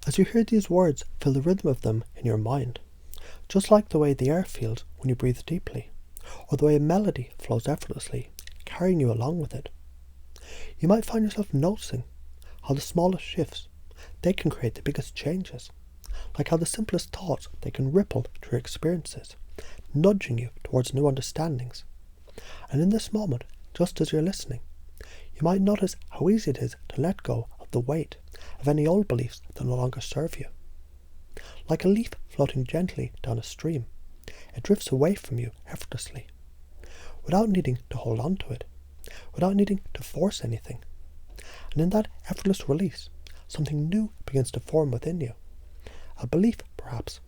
As you hear these words, feel the rhythm of them in your mind, just like the way the air feels when you breathe deeply, or the way a melody flows effortlessly, carrying you along with it. You might find yourself noticing how the smallest shifts, they can create the biggest changes, like how the simplest thoughts, they can ripple through your experiences, nudging you towards new understandings. And in this moment, just as you're listening, you might notice how easy it is to let go of the weight of any old beliefs that no longer serve you. Like a leaf floating gently down a stream, it drifts away from you effortlessly, without needing to hold on to it, without needing to force anything. And in that effortless release, something new begins to form within you. A belief, perhaps,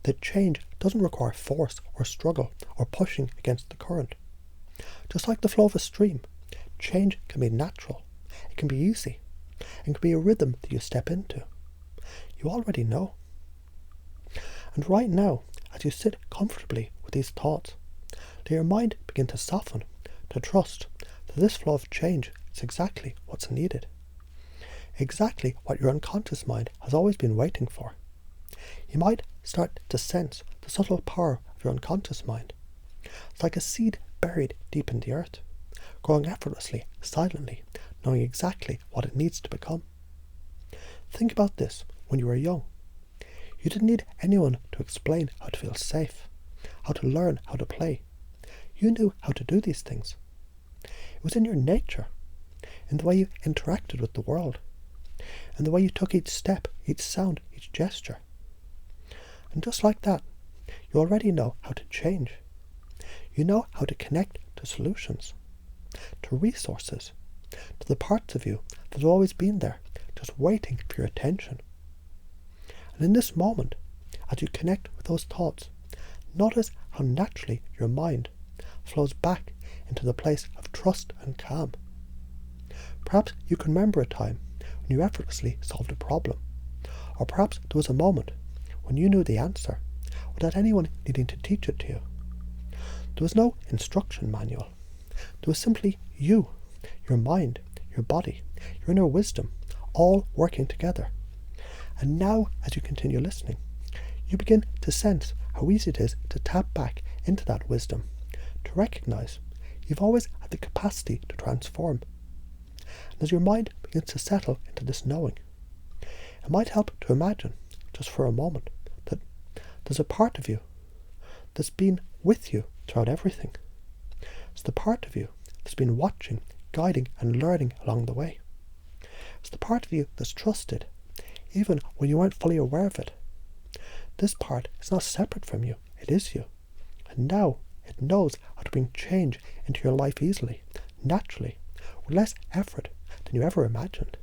that change doesn't require force or struggle or pushing against the current. Just like the flow of a stream, change can be natural, it can be easy, and can be a rhythm that you step into. You already know. And right now, as you sit comfortably with these thoughts, let your mind begin to soften, to trust that this flow of change is exactly what's needed. Exactly what your unconscious mind has always been waiting for. You might start to sense the subtle power of your unconscious mind. It's like a seed buried deep in the earth, growing effortlessly, silently, knowing exactly what it needs to become. Think about this when you were young. You didn't need anyone to explain how to feel safe, how to learn how to play. You knew how to do these things. It was in your nature, in the way you interacted with the world, in the way you took each step, each sound, each gesture. And just like that, you already know how to change. You know how to connect to solutions, to resources, to the parts of you that have always been there, just waiting for your attention. And in this moment, as you connect with those thoughts, notice how naturally your mind flows back into the place of trust and calm. Perhaps you can remember a time when you effortlessly solved a problem, or perhaps there was a moment when you knew the answer without anyone needing to teach it to you. There was no instruction manual. There was simply you, your mind, your body, your inner wisdom, all working together. And now, as you continue listening, you begin to sense how easy it is to tap back into that wisdom, to recognize you've always had the capacity to transform. And as your mind begins to settle into this knowing, it might help to imagine, just for a moment, that there's a part of you that's been with you throughout everything. It's the part of you that's been watching, guiding, and learning along the way. It's the part of you that's trusted, even when you weren't fully aware of it. This part is not separate from you, it is you. And now it knows how to bring change into your life easily, naturally, with less effort than you ever imagined.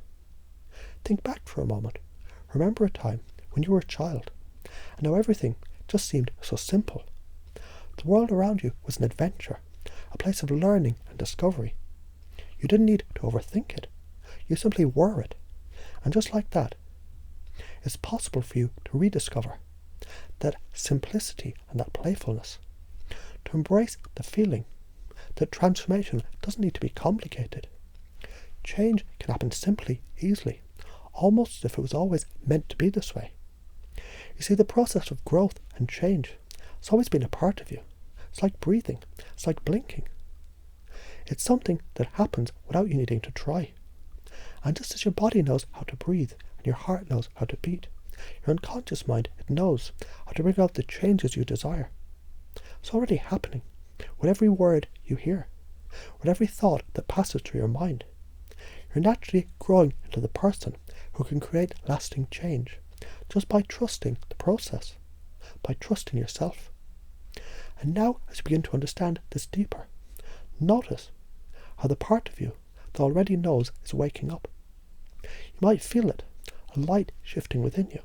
Think back for a moment. Remember a time when you were a child, and how everything just seemed so simple. The world around you was an adventure, a place of learning and discovery. You didn't need to overthink it. You simply were it. And just like that, it's possible for you to rediscover that simplicity and that playfulness, to embrace the feeling that transformation doesn't need to be complicated. Change can happen simply, easily, almost as if it was always meant to be this way. You see, the process of growth and change has always been a part of you. It's like breathing. It's like blinking. It's something that happens without you needing to try. And just as your body knows how to breathe and your heart knows how to beat, your unconscious mind, it knows how to bring out the changes you desire. It's already happening with every word you hear, with every thought that passes through your mind. You're naturally growing into the person who can create lasting change just by trusting the process, by trusting yourself. And now, as you begin to understand this deeper, notice how the part of you that already knows is waking up. You might feel it, a light shifting within you,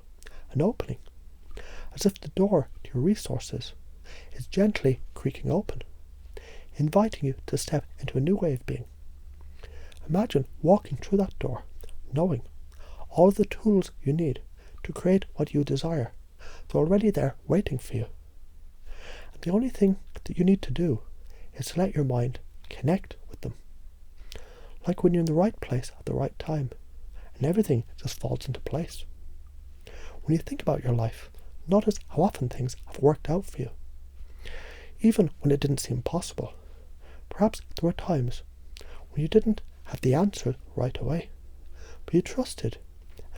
an opening, as if the door to your resources is gently creaking open, inviting you to step into a new way of being. Imagine walking through that door, knowing all of the tools you need to create what you desire. They're already there waiting for you. And the only thing that you need to do is to let your mind connect with them. Like when you're in the right place at the right time, and everything just falls into place. When you think about your life, notice how often things have worked out for you. Even when it didn't seem possible. Perhaps there were times when you didn't have the answer right away, but you trusted.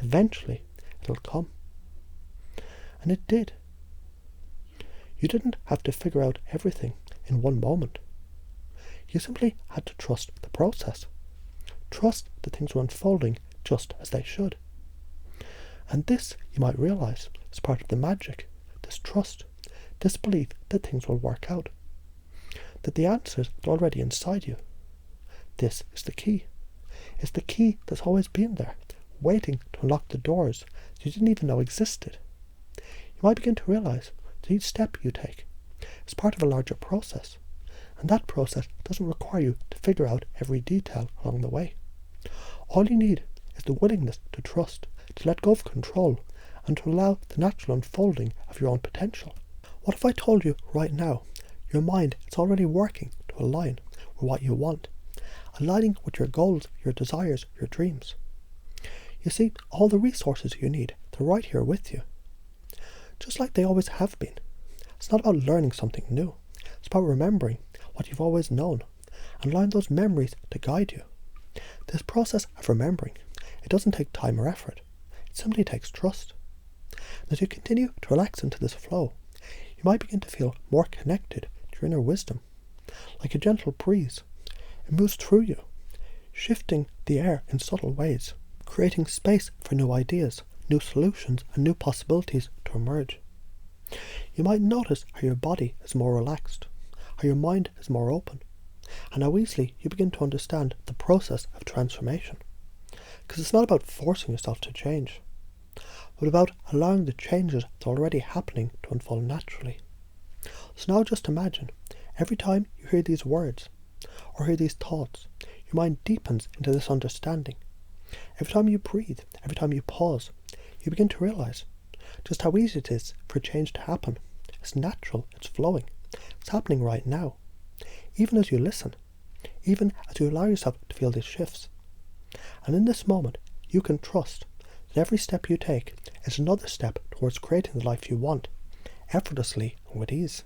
Eventually, it'll come. And it did. You didn't have to figure out everything in one moment. You simply had to trust the process. Trust that things were unfolding just as they should. And this, you might realize, is part of the magic, this trust, this belief that things will work out, that the answers are already inside you. This is the key. It's the key that's always been there, waiting to unlock the doors you didn't even know existed. You might begin to realize that each step you take is part of a larger process, and that process doesn't require you to figure out every detail along the way. All you need is the willingness to trust, to let go of control, and to allow the natural unfolding of your own potential. What if I told you right now, your mind is already working to align with what you want, aligning with your goals, your desires, your dreams? You see, all the resources you need, they're right here with you. Just like they always have been. It's not about learning something new. It's about remembering what you've always known and allowing those memories to guide you. This process of remembering, it doesn't take time or effort. It simply takes trust. And as you continue to relax into this flow, you might begin to feel more connected to your inner wisdom. Like a gentle breeze, it moves through you, shifting the air in subtle ways, creating space for new ideas, new solutions, and new possibilities to emerge. You might notice how your body is more relaxed, how your mind is more open, and how easily you begin to understand the process of transformation. Because it's not about forcing yourself to change, but about allowing the changes that are already happening to unfold naturally. So now just imagine, every time you hear these words, or hear these thoughts, your mind deepens into this understanding. Every time you breathe, every time you pause, you begin to realize just how easy it is for change to happen. It's natural, it's flowing, it's happening right now. Even as you listen, even as you allow yourself to feel these shifts. And in this moment, you can trust that every step you take is another step towards creating the life you want, effortlessly and with ease.